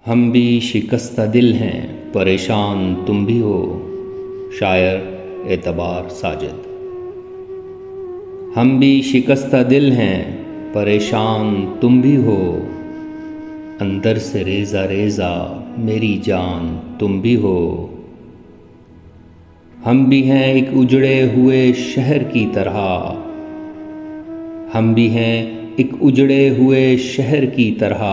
ہم بھی شکستہ دل ہیں پریشان تم بھی ہو. شاعر اعتبار ساجد. ہم بھی شکستہ دل ہیں پریشان تم بھی ہو، اندر سے ریزہ ریزہ میری جان تم بھی ہو. ہم بھی ہیں ایک اجڑے ہوئے شہر کی طرح، ہم بھی ہیں ایک اجڑے ہوئے شہر کی طرح،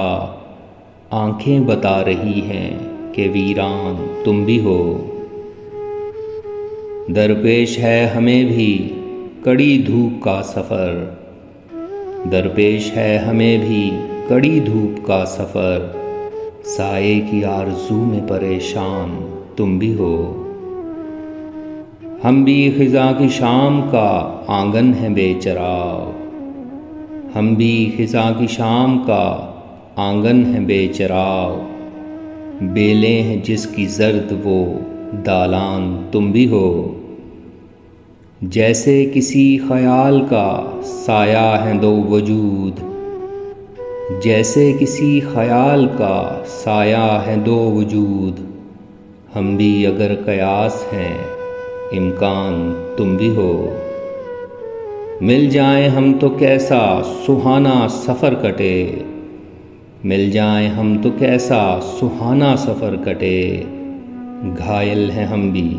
آنکھیں بتا رہی ہیں کہ ویران تم بھی ہو. درپیش ہے ہمیں بھی کڑی دھوپ کا سفر، درپیش ہے ہمیں بھی کڑی دھوپ کا سفر، سائے کی آرزو میں پریشان تم بھی ہو. ہم بھی خزاں کی شام کا آنگن ہیں بے چراغ، ہم بھی خزاں کی شام کا آنگن ہیں بے چراغ، بیلیں ہیں جس کی زرد وہ دالان تم بھی ہو. جیسے کسی خیال کا سایہ ہیں دو وجود، جیسے کسی خیال کا سایہ ہیں دو وجود، ہم بھی اگر قیاس ہیں امکان تم بھی ہو. مل جائیں ہم تو کیسا سہانا سفر کٹے، مل جائیں ہم تو کیسا سہانا سفر کٹے، گھائل ہیں ہم بھی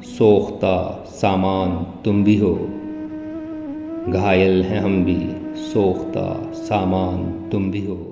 سوختہ سامان تم بھی ہو. گھائل ہیں ہم بھی سوختہ سامان تم بھی ہو.